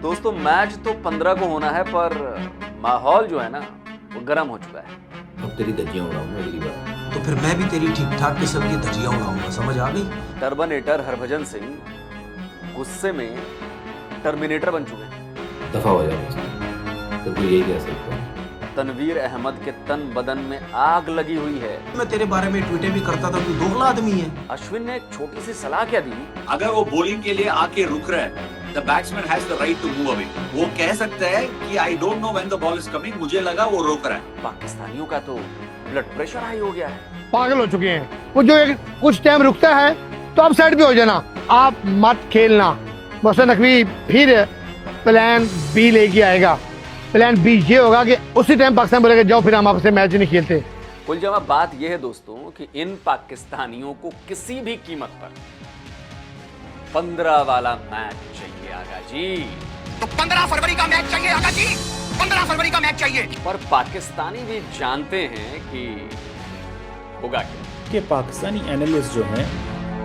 दोस्तों मैच तो 15 को होना है, पर माहौल जो है ना वो गर्म हो चुका है। अब तेरी धज्जियां उड़ाऊंगा अगली बार। तो फिर मैं भी तेरी ठीक ठाक किस्म की धज्जियां उड़ाऊंगा, समझ आ गई? टर्बनेटर हरभजन सिंह गुस्से में टर्मिनेटर बन चुके हैं। दफा हो जाएगा तो कोई यही कह सकता है। तनवीर अहमद के तन बदन में आग लगी हुई है। मैं तेरे बारे में ट्वीटें भी करता था, तू दोगला आदमी है। अश्विन ने एक छोटी सी सलाह क्या दी? अगर वो बॉलिंग के लिए आके रुक रहा है, the batsman has the right to move away. वो कह सकता है कि I don't know when the ball is coming, मुझे लगा वो रोक रहा है। पाकिस्तानियों का तो ब्लड प्रेशर हाई हो गया है। पागल हो चुके हैं। वो जो एक कुछ टाइम रुकता है तो आप साइड भी हो जाना, आप मत खेलना। मोहसिन नकवी फिर प्लान बी लेके आएगा। प्लान बी ये होगा कि उसी टाइम पाकिस्तान बोलेगा जाओ फिर हम आपसे मैच नहीं खेलते। कुल जमा बात यह है दोस्तों कि इन पाकिस्तानियों को किसी भी कीमत पर 15 वाला मैच चाहिए आगा जी। तो 15 फरवरी का मैच चाहिए आका जी, 15 फरवरी का मैच चाहिए। पर पाकिस्तानी भी जानते हैं कि होगा क्या। कि पाकिस्तानी एनालिस्ट जो हैं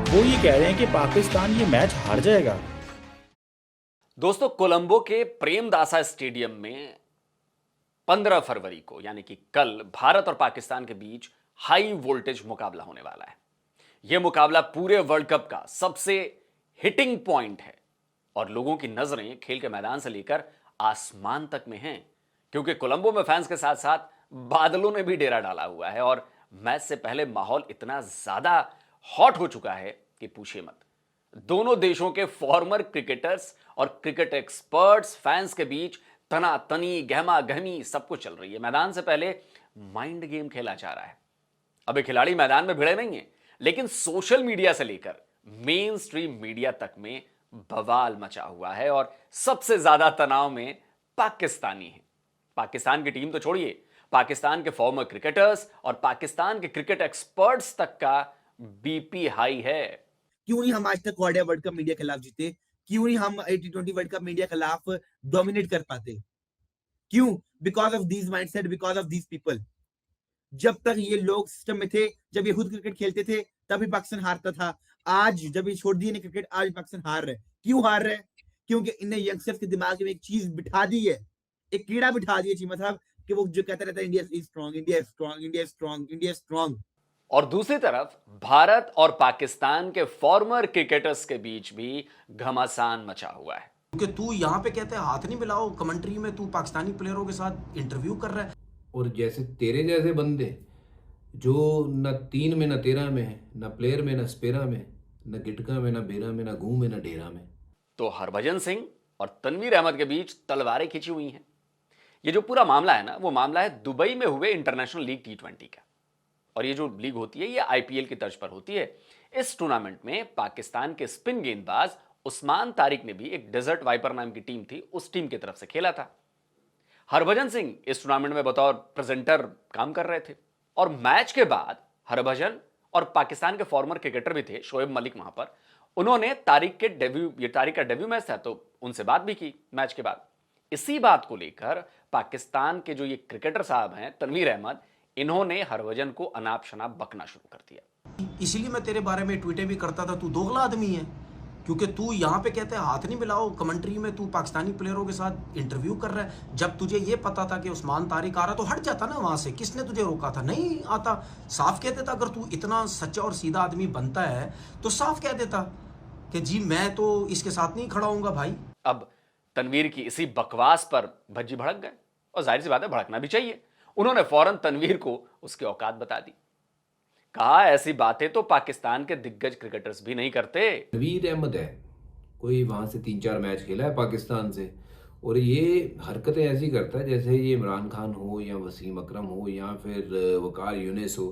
वो ये कह रहे हैं कि पाकिस्तान ये मैच हार जाएगा। दोस्तों कोलंबो के प्रेमदासा स्टेडियम में 15 फरवरी को यानी कि कल भारत और पाकिस्तान के बीच हाई वोल्टेज मुकाबला होने वाला है। यह मुकाबला पूरे वर्ल्ड कप का सबसे हिटिंग पॉइंट है और लोगों की नजरें खेल के मैदान से लेकर आसमान तक में हैं, क्योंकि कोलंबो में फैंस के साथ साथ बादलों ने भी डेरा डाला हुआ है और मैच से पहले माहौल इतना ज्यादा हॉट हो चुका है कि पूछिए मत। दोनों देशों के फॉर्मर क्रिकेटर्स और क्रिकेट एक्सपर्ट्स फैंस के बीच तनातनी गहमा गहमी सब कुछ चल रही है। मैदान से पहले माइंड गेम खेला जा रहा है। अब ये खिलाड़ी मैदान में भिड़े नहीं है, लेकिन सोशल मीडिया से लेकर मेन स्ट्रीम मीडिया तक में बवाल मचा हुआ है और सबसे ज्यादा तनाव में पाकिस्तानी है। पाकिस्तान की टीम तो छोड़िए, पाकिस्तान के फॉर्मर क्रिकेटर्स और पाकिस्तान के क्रिकेट एक्सपर्ट्स तक का बीपी हाई है। क्यों नहीं हम आज तक वर्ल्ड कप मीडिया के खिलाफ जीते? क्यों नहीं हम T20 वर्ल्ड कप मीडिया के खिलाफ डोमिनेट कर पाते? क्यों? Because of these mindset, because of these people. जब तक ये लोग सिस्टम में थे, जब ये खुद क्रिकेट खेलते थे, तभी पाकिस्तान हारता था। आज जब ये छोड़ दिए ने क्रिकेट, आज पाकिस्तान हार रहे। क्यों हार रहे? क्योंकि इन्हें यंगस्टर्स के दिमाग में एक चीज बिठा दी है, एक कीड़ा बिठा दिया जी, मतलब कि वो जो कहता रहता है India is strong, India is strong, India is strong, India is strong. और दूसरी तरफ भारत और पाकिस्तान के फॉर्मर क्रिकेटर्स के बीच भी घमासान मचा हुआ है। क्योंकि तू यहाँ पे कहते हैं हाथ नहीं मिलाओ, कमेंट्री में तू पाकिस्तानी प्लेयरों के साथ इंटरव्यू कर रहा है। और जैसे तेरे जैसे बंदे जो न 3 में न 13 में है, न प्लेयर में न स्पेरा में, न गिटका में न बेरा में, न घूम में न डेरा में, तो हरभजन सिंह और तनवीर अहमद के बीच तलवारें खिंची हुई हैं। ये जो पूरा मामला है ना, वो मामला है दुबई में हुए इंटरनेशनल लीग T20 का। और ये जो लीग होती है ये IPL की तर्ज पर होती है। इस टूर्नामेंट में पाकिस्तान के स्पिन गेंदबाज उस्मान तारिक ने भी एक डेजर्ट वाइपर नाम की टीम थी, उस टीम की तरफ से खेला था। हरभजन सिंह इस टूर्नामेंट में बतौर प्रेजेंटर काम कर रहे थे और मैच के बाद हरभजन और पाकिस्तान के फॉर्मर क्रिकेटर भी थे, शोएब मलिक, वहां पर उन्होंने तारिक का डेब्यू मैच था तो उनसे बात भी की मैच के बाद। इसी बात को लेकर पाकिस्तान के जो ये क्रिकेटर साहब हैं तनवीर अहमद, इन्होंने हरभजन को अनाप शनाप बकना शुरू कर दिया। इसीलिए मैं तेरे बारे में ट्वीटें भी करता था, तू दोगला आदमी है। क्योंकि तू यहाँ पे कहते हैं हाथ नहीं मिलाओ, कमेंट्री में तू पाकिस्तानी प्लेयरों के साथ इंटरव्यू कर रहा है। जब तुझे ये पता था कि उस्मान तारिक आ रहा तो हट जाता ना वहां से। किसने तुझे रोका था? नहीं आता, साफ कह देता। अगर तू इतना सच्चा और सीधा आदमी बनता है तो साफ कह देता कि जी मैं तो इसके साथ नहीं खड़ा हूंगा भाई। अब तनवीर की इसी बकवास पर भज्जी भड़क गए और जाहिर सी बात है भड़कना भी चाहिए। उन्होंने फौरन तनवीर को उसकी औकात बता दी। कहा ऐसी बातें तो पाकिस्तान के दिग्गज क्रिकेटर्स भी नहीं करते। तनवीर अहमद है, कोई वहाँ से 3-4 मैच खेला है पाकिस्तान से, और ये हरकतें ऐसी करता है जैसे ये इमरान खान हो या वसीम अकरम हो या फिर वकार यूनिस हो।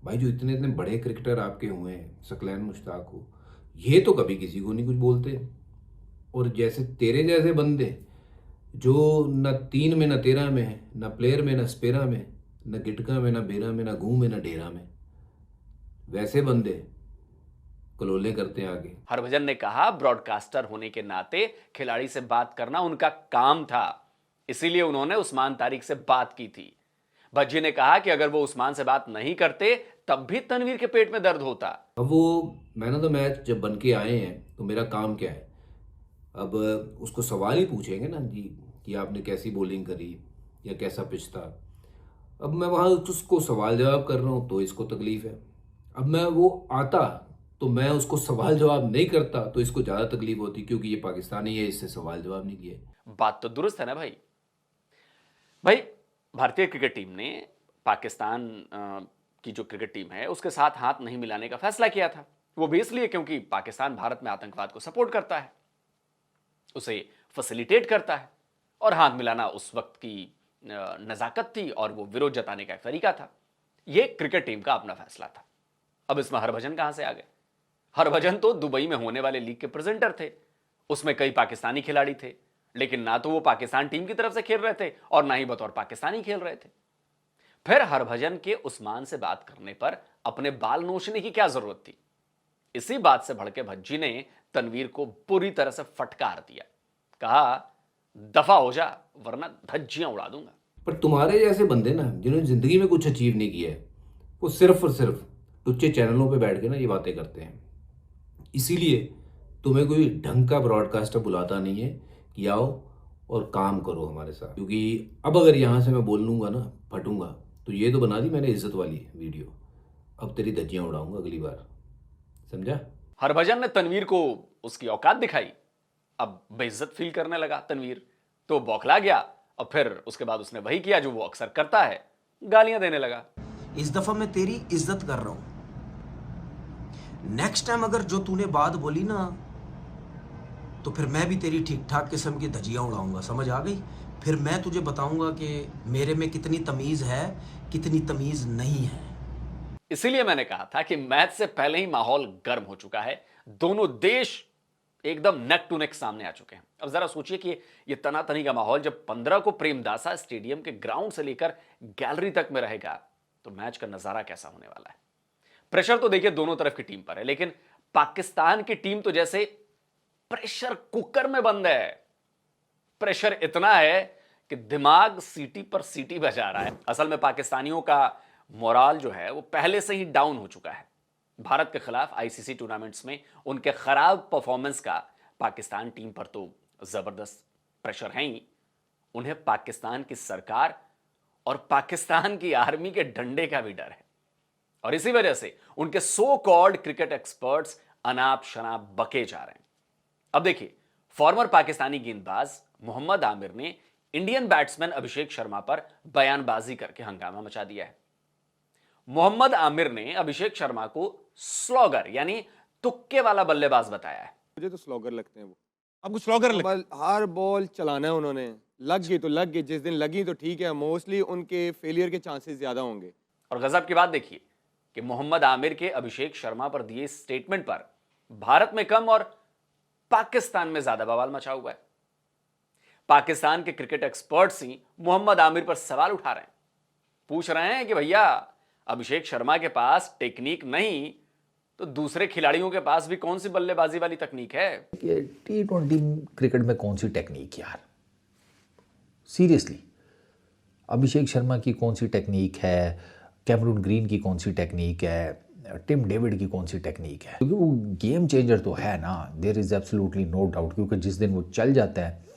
भाई जो इतने इतने बड़े क्रिकेटर आपके हुए हैं, सकलैन मुश्ताक हो, ये तो कभी किसी को नहीं कुछ बोलते। और जैसे तेरे जैसे बंदे जो न 3 में न 13 में है, न प्लेयर में न स्पेरा में, न गिटका में न बेरा में, न घूम में न डेरा में, वैसे बंदे कलोले करते हैं आगे। हरभजन ने कहा ब्रॉडकास्टर होने के नाते खिलाड़ी से बात करना उनका काम था, इसीलिए उन्होंने उस्मान तारिक से बात की थी। भज्जी ने कहा कि अगर वो उस्मान से बात नहीं करते तब भी तनवीर के पेट में दर्द होता। अब वो मैन ऑफ द मैच जब बन के आए हैं तो मेरा काम क्या है? अब उसको सवाल ही पूछेंगे ना जी कि आपने कैसी बॉलिंग करी या कैसा पिच था। अब मैं वहाँ उसको सवाल जवाब कर रहा हूँ तो इसको तकलीफ है। अब मैं वो आता तो मैं उसको सवाल जवाब नहीं करता तो इसको ज़्यादा तकलीफ होती, क्योंकि ये पाकिस्तानी है, इससे सवाल जवाब नहीं किए। बात तो दुरुस्त है ना भाई। भाई भारतीय क्रिकेट टीम ने पाकिस्तान की जो क्रिकेट टीम है उसके साथ हाथ नहीं मिलाने का फैसला किया था। वो भी इसलिए क्योंकि पाकिस्तान भारत में आतंकवाद को सपोर्ट करता है, उसे फैसिलिटेट करता है, और हाथ मिलाना उस वक्त की नजाकत थी और वो विरोध जताने का एक तरीका था। ये क्रिकेट टीम का अपना फैसला था। अब इसमें हरभजन कहां से आ गए? हरभजन तो दुबई में होने वाले लीग के प्रेजेंटर थे, उसमें कई पाकिस्तानी खिलाड़ी थे, लेकिन ना तो वो पाकिस्तान टीम की तरफ से खेल रहे थे और ना ही बतौर पाकिस्तानी खेल रहे थे। फिर हरभजन के उस्मान से बात करने पर अपने बाल नोचने की क्या जरूरत थी? इसी बात से भड़के भज्जी ने तनवीर को बुरी तरह से फटकार दिया, कहा दफा हो जा वरना धज्जियां उड़ा दूंगा। पर तुम्हारे जैसे बंदे ना जिन्होंने जिंदगी में कुछ अचीव नहीं किया है, वो सिर्फ और सिर्फ टुच्चे चैनलों पे बैठ के ना ये बातें करते हैं। इसीलिए तुम्हें कोई ढंग का ब्रॉडकास्टर बुलाता नहीं है कि आओ और काम करो हमारे साथ, क्योंकि अब अगर यहाँ से मैं बोल लूँगा ना फटूंगा, तो ये तो बना दी मैंने इज्जत वाली वीडियो, अब तेरी धज्जियां उड़ाऊंगा अगली बार, समझा? हरभजन ने तनवीर को उसकी औकात दिखाई। अब बेइज्जत फील करने लगा तनवीर, तो बौखला गया और फिर उसके बाद उसने वही किया जो वो अक्सर करता है, गालियां देने लगा। इस दफा मैं तेरी इज्जत कर रहा हूं। नेक्स्ट टाइम अगर जो तूने बात बोली ना, तो फिर मैं भी तेरी ठीक ठाक किस्म की धज्जियां उड़ाऊंगा, समझ आ गई? फिर मैं तुझे बताऊंगा कि मेरे में कितनी तमीज है, कितनी तमीज नहीं है। इसीलिए मैंने कहा था कि मैच से पहले ही माहौल गर्म हो चुका है, दोनों देश एकदम नेक टू नेक सामने आ चुके हैं। अब जरा सोचिए कि ये तनातनी का माहौल जब 15 को प्रेमदासा स्टेडियम के ग्राउंड से लेकर गैलरी तक में रहेगा, तो मैच का नजारा कैसा होने वाला है। प्रेशर तो देखिए दोनों तरफ की टीम पर है, लेकिन पाकिस्तान की टीम तो जैसे प्रेशर कुकर में बंद है। प्रेशर इतना है कि दिमाग सीटी पर सीटी बजा रहा है। असल में पाकिस्तानियों का मोराल जो है वो पहले से ही डाउन हो चुका है। भारत के खिलाफ आईसीसी टूर्नामेंट्स में उनके खराब परफॉर्मेंस का पाकिस्तान टीम पर तो जबरदस्त प्रेशर है ही, उन्हें पाकिस्तान की सरकार और पाकिस्तान की आर्मी के डंडे का भी डर है। और इसी वजह से उनके सो कॉल्ड क्रिकेट एक्सपर्ट्स अनाप शनाप बके जा रहे हैं। अब देखिए, फॉर्मर पाकिस्तानी गेंदबाज मोहम्मद आमिर ने इंडियन बैट्समैन अभिषेक शर्मा पर बयानबाजी करके हंगामा मचा दिया है। मोहम्मद आमिर ने अभिषेक शर्मा को स्लॉगर यानी तुक्के वाला बल्लेबाज बताया है। मुझे तो स्लॉगर लगते हैं वो। आपको स्लॉगर लगता है? हर बॉल चलाना है उन्होंने, लग गई तो लग गई, जिस दिन लगी तो ठीक है, मोस्टली उनके फेलियर के चांसेस ज्यादा होंगे। और गजब की बात देखिए कि मोहम्मद आमिर के अभिषेक शर्मा पर दिए स्टेटमेंट पर भारत में कम और पाकिस्तान में ज्यादा बवाल मचा हुआ है। पाकिस्तान के क्रिकेट एक्सपर्ट्स ही मोहम्मद आमिर पर सवाल उठा रहे हैं, पूछ रहे हैं कि भैया अभिषेक शर्मा के पास टेक्निक नहीं तो दूसरे खिलाड़ियों के पास भी कौन सी बल्लेबाजी वाली तकनीक है? T20 क्रिकेट में कौन सी टेक्निक यार, सीरियसली। अभिषेक शर्मा की कौन सी टेक्निक है, कैमरून ग्रीन की कौन सी टेक्निक है, टिम डेविड की कौन सी टेक्निक है? क्योंकि वो गेम चेंजर तो है ना, there is absolutely no doubt. क्योंकि जिस दिन वो चल जाता है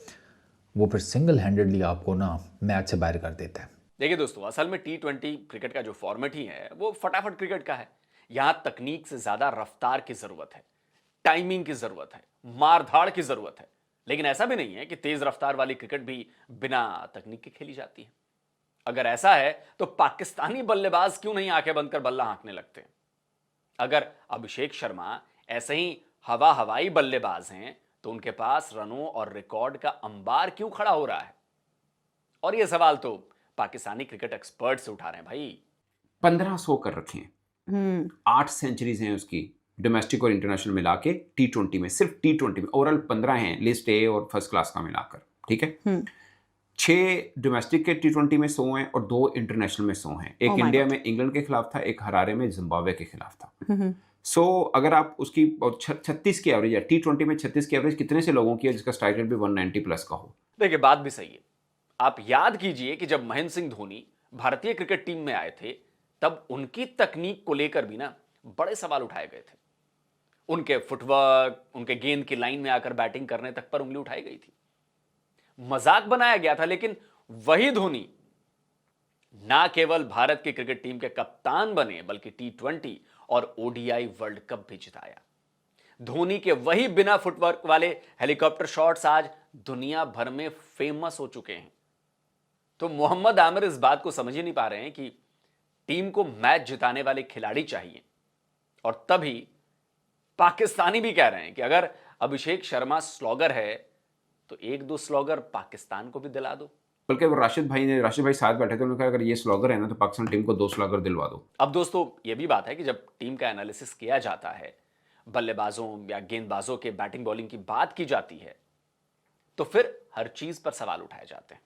वो फिर सिंगल हैंडेडली आपको ना मैच से बाहर कर देता है। देखिए दोस्तों, असल में T20 क्रिकेट का जो फॉर्मेट ही है वो फटाफट क्रिकेट का है। यहां तकनीक से ज्यादा रफ्तार की जरूरत है, टाइमिंग की जरूरत है, मारधाड़ की जरूरत है। लेकिन ऐसा भी नहीं है कि तेज रफ्तार वाली क्रिकेट भी बिना तकनीक के खेली जाती है। अगर ऐसा है तो पाकिस्तानी बल्लेबाज क्यों नहीं आंखें बंद कर बल्ला हाँकने लगते हैं? अगर अभिषेक शर्मा ऐसे ही हवाई बल्लेबाज हैं तो उनके पास रनों और रिकॉर्ड का अंबार क्यों खड़ा हो रहा है? और यह सवाल तो पाकिस्तानी क्रिकेट एक्सपर्ट से उठा रहे हैं भाई। 1500 कर रखे हैं, 8 सेंचुरीज हैं उसकी डोमेस्टिक और इंटरनेशनल मिला के। T20 में, सिर्फ T20 में ओवरऑल 15 हैं, लिस्ट ए और फर्स्ट क्लास का मिलाकर, ठीक है। 6 डोमेस्टिक के T20 में 100 हैं और 2 इंटरनेशनल में 100 हैं। एक इंडिया में इंग्लैंड के खिलाफ था, एक हरारे में जिम्बाब्वे के खिलाफ था। सो अगर आप उसकी 36 की एवरेज है, T20 में 36 की एवरेज कितने से लोगों की है जिसका स्ट्राइक रेट भी 190 प्लस का हो? देखिए बात भी सही है। आप याद कीजिए कि जब महेंद्र सिंह धोनी भारतीय क्रिकेट टीम में आए थे तब उनकी तकनीक को लेकर भी ना बड़े सवाल उठाए गए थे। उनके फुटवर्क, उनके गेंद की लाइन में आकर बैटिंग करने तक पर उंगली उठाई गई थी। मजाक बनाया गया था, लेकिन वही धोनी ना केवल भारत की क्रिकेट टीम के कप्तान बने बल्कि T20 और ODI वर्ल्ड कप भी जिताया। धोनी के वही बिना फुटवर्क वाले हेलीकॉप्टर शॉट्स आज दुनिया भर में फेमस हो चुके हैं। तो मोहम्मद आमिर इस बात को समझ ही नहीं पा रहे हैं कि टीम को मैच जिताने वाले खिलाड़ी चाहिए, और तभी पाकिस्तानी भी कह रहे हैं कि अगर अभिषेक शर्मा स्लॉगर है तो एक दो स्लॉगर पाकिस्तान को भी दिला दो। बल्कि वो राशिद भाई साथ बैठे थे, उन्होंने कहा अगर ये स्लॉगर है ना तो पाकिस्तान टीम को 2 स्लॉगर दिलवा दो। अब दोस्तों ये भी बात है कि जब टीम का एनालिसिस किया जाता है, बल्लेबाजों या गेंदबाजों के बैटिंग बॉलिंग की बात की जाती है, तो फिर हर चीज पर सवाल उठाए जाते हैं।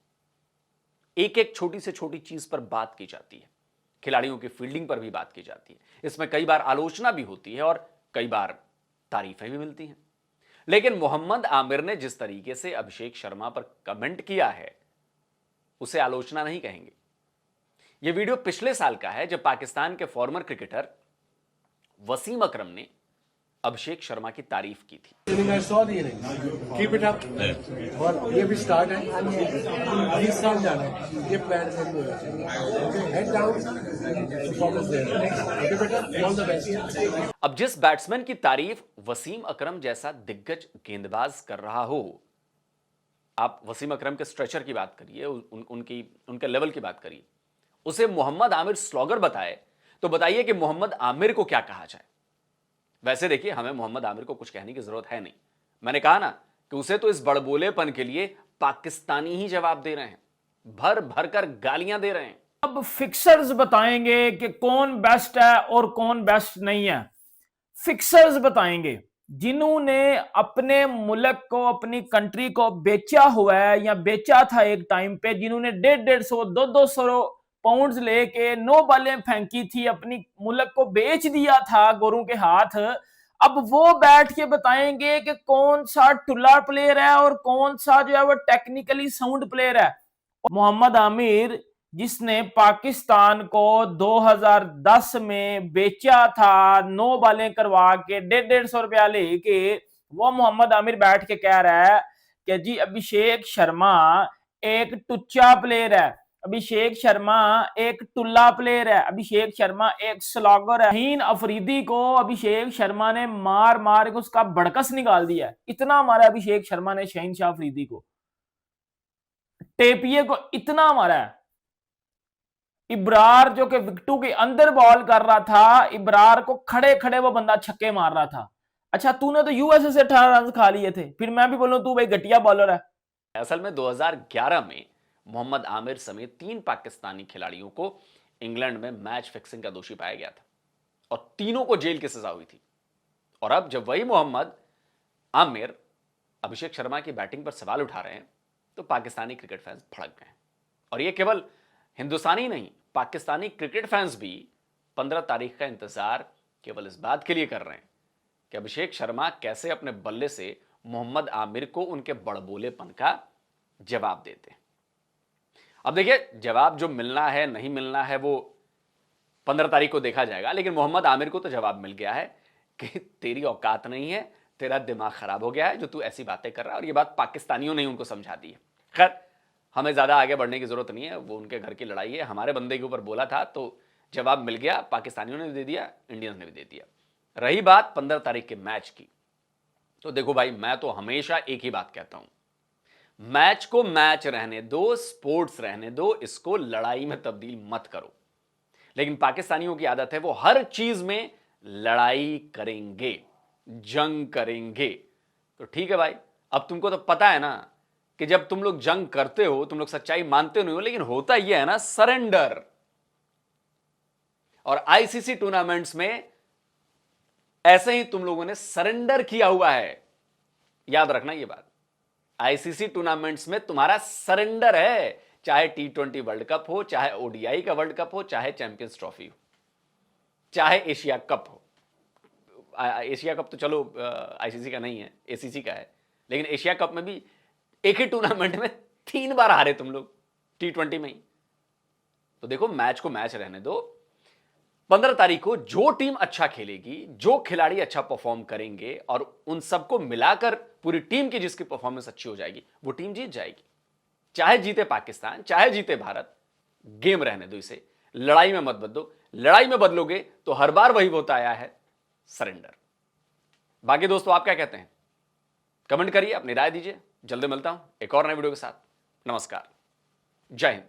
एक एक छोटी से छोटी चीज पर बात की जाती है। खिलाड़ियों की फील्डिंग पर भी बात की जाती है। इसमें कई बार आलोचना भी होती है और कई बार तारीफें भी मिलती हैं। लेकिन मोहम्मद आमिर ने जिस तरीके से अभिषेक शर्मा पर कमेंट किया है, उसे आलोचना नहीं कहेंगे। यह वीडियो पिछले साल का है, जब पाकिस्तान के फॉर्मर क्रिकेटर वसीम अकरम ने अभिषेक शर्मा की तारीफ की थी। Keep it up. और ये भी स्टार्ट है, 20 साल जाना है, ये प्लान से होना चाहिए। Head down, performance there. Okay बेटा, all the best. अब जिस बैट्समैन की तारीफ वसीम अकरम जैसा दिग्गज गेंदबाज कर रहा हो, आप वसीम अकरम के स्ट्रेचर की बात करिए, उनके लेवल की बात करिए, उसे मोहम्मद आमिर स्लॉगर बताए, तो बताइए कि मोहम्मद आमिर को क्या कहा जाए। वैसे देखिए, हमें मोहम्मद आमिर को कुछ कहने की जरूरत है नहीं। मैंने कहा ना कि उसे तो इस बड़बोलेपन के लिए पाकिस्तानी ही जवाब दे रहे हैं, भर भर कर गालियां दे रहे हैं। अब फिक्सर्स बताएंगे कि कौन बेस्ट है और कौन बेस्ट नहीं है। फिक्सर्स बताएंगे जिन्होंने अपने मुल्क को, अपनी कंट्री को बेचा हुआ है या बेचा था एक टाइम पे, जिन्होंने 150, 200 पाउंड्स लेके 9 बालें फेंकी थी, अपनी मुल्क को बेच दिया था गोरों के हाथ। अब वो बैठ के बताएंगे कि कौन सा टुल्ला प्लेयर है और कौन सा जो है वो टेक्निकली साउंड प्लेयर है। मोहम्मद आमिर जिसने पाकिस्तान को 2010 में बेचा था 9 बालें करवा के 150 रुपया लेके, वो मोहम्मद आमिर बैठ के कह रहा है कि जी अभिषेक शर्मा एक टुच्चा प्लेयर है, अभिषेक शर्मा एक टुल्ला प्लेयर है, अभिषेक शर्मा एक स्लॉगर है। हीन अफरीदी को अभिषेक शर्मा ने मार मार के उसका बड़कस निकाल दिया। इतना मारा अभिषेक शर्मा ने शहनशाह अफरीदी को, टेपिये को इतना मारा है। इब्रार जो कि विकेटों के अंदर बॉल कर रहा था, इब्रार को खड़े खड़े वो बंदा छक्के मार रहा था। अच्छा, तूने तो यूएसए से 18 रन खा लिए थे, फिर मैं भी बोलूं तू भाई घटिया बॉलर है। असल में 2011 में मोहम्मद आमिर समेत 3 पाकिस्तानी खिलाड़ियों को इंग्लैंड में मैच फिक्सिंग का दोषी पाया गया था और तीनों को जेल की सजा हुई थी। और अब जब वही मोहम्मद आमिर अभिषेक शर्मा की बैटिंग पर सवाल उठा रहे हैं, तो पाकिस्तानी क्रिकेट फैंस भड़क गए। और ये केवल हिंदुस्तानी नहीं, पाकिस्तानी क्रिकेट फैंस भी 15 तारीख का इंतजार केवल इस बात के लिए कर रहे हैं कि अभिषेक शर्मा कैसे अपने बल्ले से मोहम्मद आमिर को उनके बड़बोलेपन का जवाब देते हैं। अब देखिए, जवाब जो मिलना है नहीं मिलना है वो 15 तारीख को देखा जाएगा, लेकिन मोहम्मद आमिर को तो जवाब मिल गया है कि तेरी औकात नहीं है, तेरा दिमाग खराब हो गया है जो तू ऐसी बातें कर रहा है। और ये बात पाकिस्तानियों ने उनको समझा दी है। खैर, हमें ज्यादा आगे बढ़ने की जरूरत नहीं है, वो उनके घर की लड़ाई है। हमारे बंदे के ऊपर बोला था तो जवाब मिल गया, पाकिस्तानियों ने भी दे दिया, इंडियंस ने भी दे दिया। रही बात 15 तारीख के मैच की, तो देखो भाई, मैं तो हमेशा एक ही बात कहता हूं, मैच को मैच रहने दो, स्पोर्ट्स रहने दो, इसको लड़ाई में तब्दील मत करो। लेकिन पाकिस्तानियों की आदत है, वो हर चीज में लड़ाई करेंगे, जंग करेंगे। तो ठीक है भाई, अब तुमको तो पता है ना कि जब तुम लोग जंग करते हो, तुम लोग सच्चाई मानते नहीं हो, लेकिन होता यह है ना, सरेंडर। और आईसीसी टूर्नामेंट्स में ऐसे ही तुम लोगों ने सरेंडर किया हुआ है, याद रखना ये बात। आईसीसी टूर्नामेंट्स में तुम्हारा सरेंडर है, चाहे T20 वर्ल्ड कप हो, चाहे ODI का वर्ल्ड कप हो, चाहे चैंपियंस ट्रॉफी हो, चाहे एशिया कप हो। एशिया कप तो चलो आईसीसी का नहीं है, एसीसी का है, लेकिन एशिया कप में भी एक ही टूर्नामेंट में 3 बार हारे तुम लोग T20 में ही। तो देखो, मैच को मैच रहने दो, 15 तारीख को जो टीम अच्छा खेलेगी, जो खिलाड़ी अच्छा परफॉर्म करेंगे और उन सबको मिलाकर पूरी टीम की जिसकी परफॉर्मेंस अच्छी हो जाएगी, वो टीम जीत जाएगी। चाहे जीते पाकिस्तान, चाहे जीते भारत, गेम रहने दो इसे, लड़ाई में मत बदलो। लड़ाई में बदलोगे तो हर बार वही होता आया है, सरेंडर। बाकी दोस्तों आप क्या कहते हैं? कमेंट करिए, अपनी राय दीजिए। जल्दी मिलता हूं एक और नए वीडियो के साथ। नमस्कार, जय हिंद।